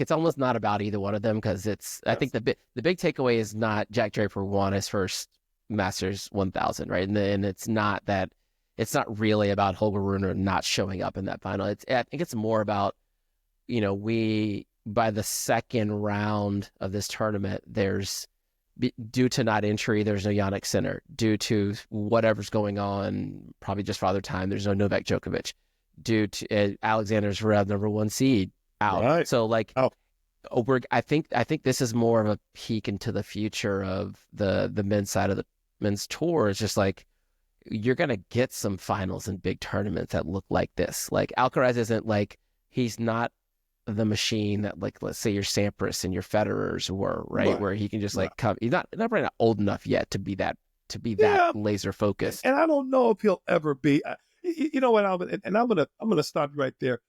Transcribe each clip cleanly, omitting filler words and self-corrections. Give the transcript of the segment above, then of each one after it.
it's almost not about either one of them because I think the big takeaway is not Jack Draper won his first Masters 1000, right? And it's not really about Holger Rune not showing up in that final. I think it's more about, by the second round of this tournament, due to not entry, there's no Jannik Sinner. Due to whatever's going on, probably just Father Time, there's no Novak Djokovic. Due to Alexander Zverev, number 1 seed, out. Right. So I think this is more of a peek into the future of the men's side of the men's tour. It's just like you're gonna get some finals in big tournaments that look like this. Like Alcaraz isn't like, he's not the machine that, like, let's say your Sampras and your Federers were, right? Where he can just come. He's not old enough yet to be that laser focused. And I don't know if he'll ever be. You know what, Alvin? And I'm gonna stop you right there.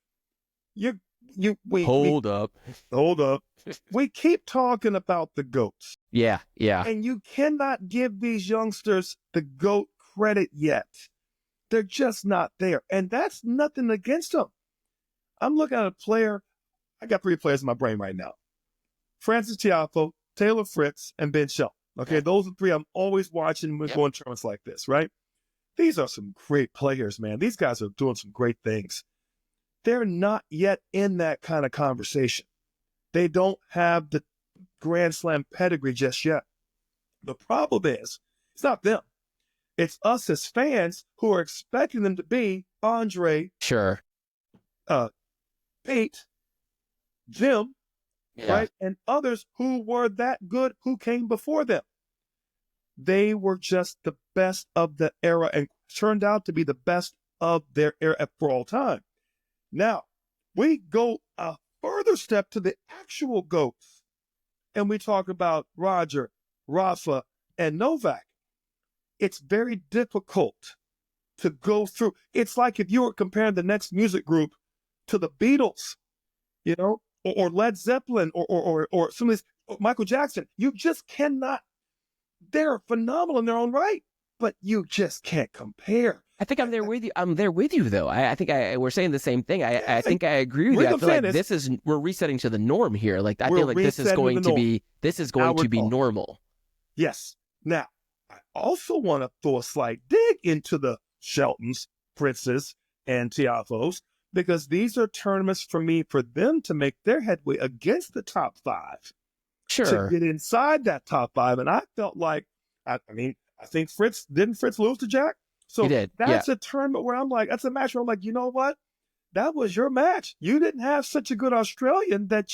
Hold up. We keep talking about the GOATs. Yeah. And you cannot give these youngsters the GOAT credit yet. They're just not there. And that's nothing against them. I'm looking at a player. I got 3 players in my brain right now. Francis Tiafoe, Taylor Fritz, and Ben Shelton. Okay, those are 3 I'm always watching when going tournaments like this, right? These are some great players, man. These guys are doing some great things. They're not yet in that kind of conversation. They don't have the Grand Slam pedigree just yet. The problem is, it's not them. It's us as fans who are expecting them to be Andre, sure, Pete, Jim, right? And others who were that good who came before them. They were just the best of the era and turned out to be the best of their era for all time. Now, we go a further step to the actual GOATs, and we talk about Roger, Rafa, and Novak. It's very difficult to go through. It's like if you were comparing the next music group to the Beatles, or Led Zeppelin, or some of these, Michael Jackson. You just cannot. They're phenomenal in their own right, but you just can't compare. I think I'm there with you. I'm there with you, though. I think we're saying the same thing. I think I agree with you. I feel like we're resetting to the norm here. Like I feel like this is going to be normal. Yes. Now, I also want to throw a slight dig into the Sheltons, Fritzes, and Tiafoes, because these are tournaments for them to make their headway against the top 5. Sure. To get inside that top 5. And I felt like, I think didn't Fritz lose to Jack? So he did. That's a tournament where I'm like, that's a match where I'm like, you know what? That was your match. You didn't have such a good Australian that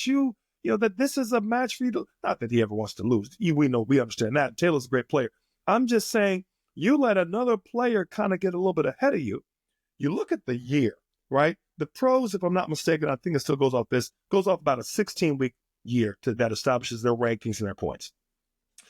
that this is a match for you to, not that he ever wants to lose. We understand that. Taylor's a great player. I'm just saying, you let another player kind of get a little bit ahead of you. You look at the year, right? The pros, if I'm not mistaken, I think it still goes off about a 16-week year that establishes their rankings and their points.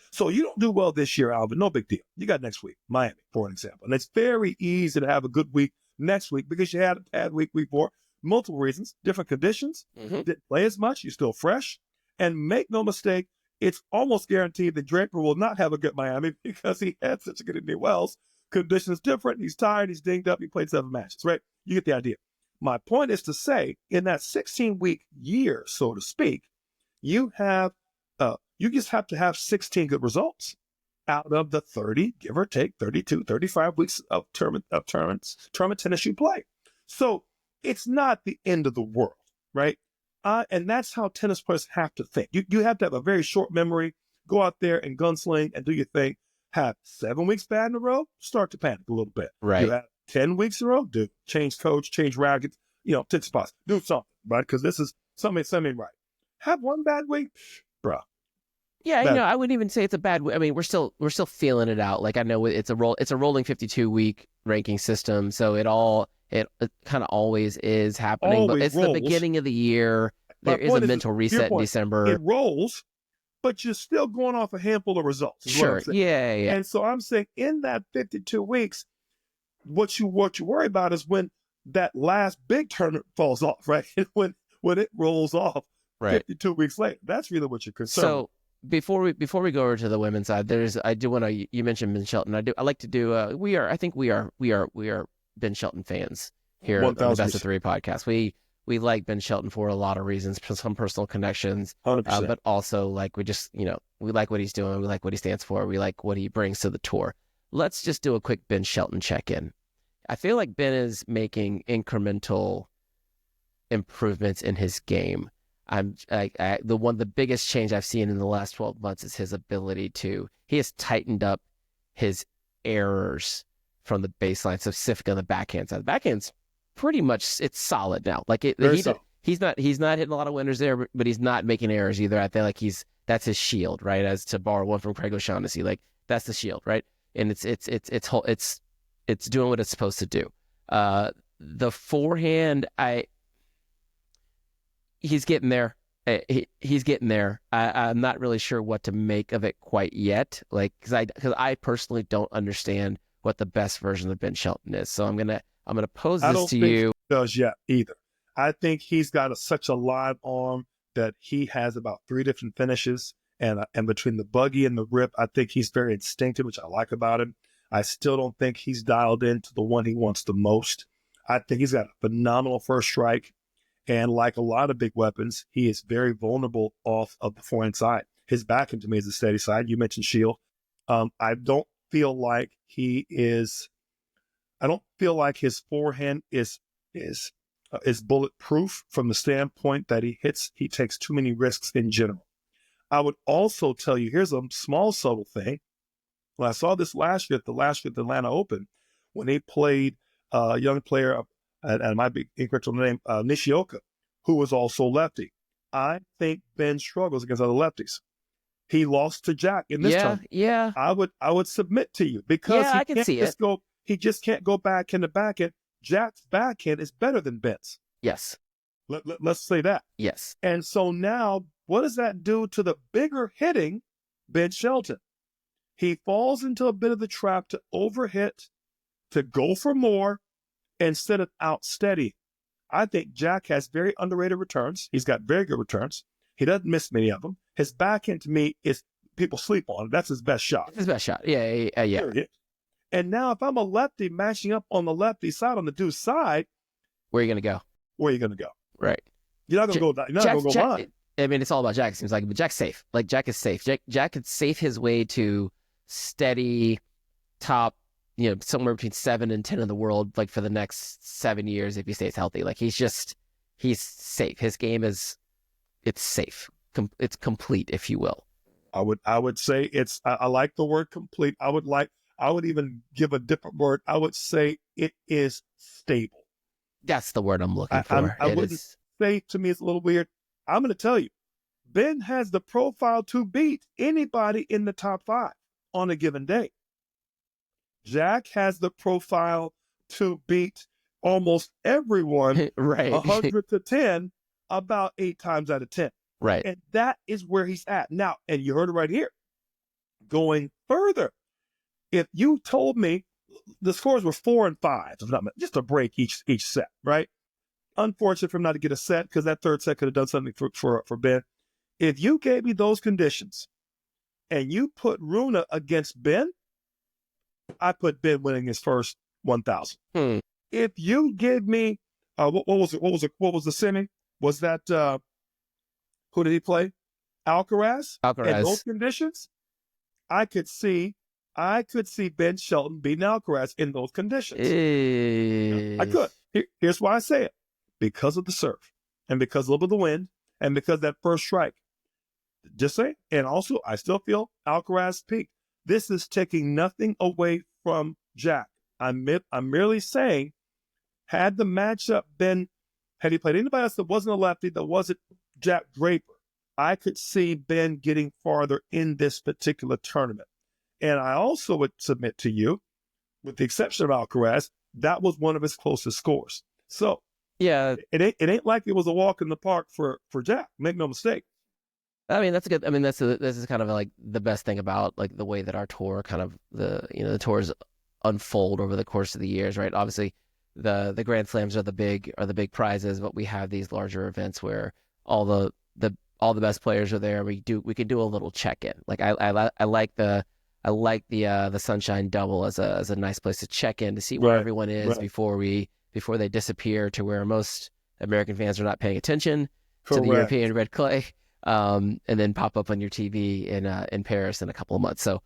So you don't do well this year, Alvin, no big deal. You got next week, Miami, for an example. And it's very easy to have a good week next week because you had a bad week before. Multiple reasons, different conditions, didn't play as much, you're still fresh. And make no mistake, it's almost guaranteed that Draper will not have a good Miami because he had such a good Indian Wells. Conditions different, he's tired, he's dinged up, he played 7 matches, right? You get the idea. My point is to say, in that 16-week year, so to speak, you just have to have 16 good results out of the 30, give or take, 32, 35 weeks of tournament tennis you play. So it's not the end of the world, right? And that's how tennis players have to think. You have to have a very short memory, go out there and gunsling and do your thing. Have 7 weeks bad in a row, start to panic a little bit. Right. You have 10 weeks in a row, change coach, change rackets, take spots, do something, right? Because this is something right. Have one bad week, bruh. Yeah, I wouldn't even say it's a bad. I mean, we're still feeling it out. Like I know it's a rolling 52-week ranking system, so it kind of always is happening. Always but it's rolls. The beginning of the year. There is a mental reset in December. It rolls, but you're still going off a handful of results. Sure. Yeah. And so I'm saying in that 52 weeks, what you worry about is when that last big tournament falls off, right? when it rolls off 52 weeks later. That's really what you're concerned with. Before we go over to the women's side, I do want to. You mentioned Ben Shelton. I like to do. I think we are Ben Shelton fans here on the Best of 3 podcast. We we like Ben Shelton for a lot of reasons, some personal connections, 100%. but also like we just, we like what he's doing. We like what he stands for. We like what he brings to the tour. Let's just do a quick Ben Shelton check-in. I feel like Ben is making incremental improvements in his game. The biggest change I've seen in the last 12 months is his ability he has tightened up his errors from the baseline, specifically on the backhand side. The backhand's pretty much, it's solid now. Like he's not hitting a lot of winners there, but he's not making errors either. I feel like that's his shield, right? As to borrow one from Craig O'Shaughnessy, like that's the shield, right? And it's doing what it's supposed to do. The forehand, he's getting there. He's getting there. I'm not really sure what to make of it quite yet. Like, because I personally don't understand what the best version of Ben Shelton is. So I'm gonna pose this to you. He does yet either. I think he's got such a live arm that he has about 3 different finishes, and between the buggy and the rip, I think he's very instinctive, which I like about him. I still don't think he's dialed into the one he wants the most. I think he's got a phenomenal first strike. And like a lot of big weapons, he is very vulnerable off of the forehand side. His backhand to me is a steady side. You mentioned shield. I don't feel like his forehand is bulletproof from the standpoint that he takes too many risks in general. I would also tell you, here's a small subtle thing. When I saw this last year at the Atlanta Open, when they played a young player, and I might be incorrect on the name, Nishioka, who was also lefty. I think Ben struggles against other lefties. He lost to Jack in this tournament. Yeah. I would submit to you because I can see it. He just can't go backhand to backhand. Jack's backhand is better than Ben's. Yes. Let's say that. Yes. And so now, what does that do to the bigger hitting Ben Shelton? He falls into a bit of the trap to overhit, to go for more, instead of out steady. I think Jack has very underrated returns. He's got very good returns. He doesn't miss many of them. His backhand, to me, is people sleep on. That's his best shot. His best shot. Yeah. Period. And now if I'm a lefty matching up on the lefty side, on the dude's side, where are you going to go? Where are you going to go? Right. You're not going to go line. I mean, it's all about Jack, it seems like. But Jack's safe. Like, Jack is safe. Jack could safe his way to steady top, somewhere between 7 and 10 in the world, like for the next 7 years if he stays healthy. Like he's safe. His game it's safe. It's complete, if you will. I would say I like the word complete. I would even give a different word. I would say it is stable. That's the word I'm looking for. I wouldn't say, to me, it's a little weird. I'm going to tell you, Ben has the profile to beat anybody in the top 5 on a given day. Jack has the profile to beat almost everyone, right? 100 to 10, about 8 times out of 10. Right. And that is where he's at now. And you heard it right here. Going further, if you told me the scores were 4 and 5, just a break each set, right? Unfortunate for him not to get a set, because that third set could have done something for Ben. If you gave me those conditions and you put Runa against Ben, I put Ben winning his first 1,000. If you give me what was the semi? Was that who did he play? Alcaraz. In those conditions, I could see Ben Shelton beating Alcaraz in those conditions. I could. Here's why I say it: because of the serve, and because a little bit of the wind, and because that first strike. Just say, and also I still feel Alcaraz peaked. This is taking nothing away from Jack. I'm merely saying, had the matchup been, had he played anybody else that wasn't a lefty, that wasn't Jack Draper, I could see Ben getting farther in this particular tournament. And I also would submit to you, with the exception of Alcaraz, that was one of his closest scores. So yeah, it ain't like it was a walk in the park for Jack. Make no mistake. I mean, that's good. I mean, this is kind of like the best thing about like the way that our tour kind of the tours unfold over the course of the years, right? Obviously, the Grand Slams are the big prizes, but we have these larger events where all the best players are there. We can do a little check in. Like I like the Sunshine Double as a nice place to check in to see where everyone is before they disappear to where most American fans are not paying attention to the Correct. European red clay, and then pop up on your TV in Paris in a couple of months. So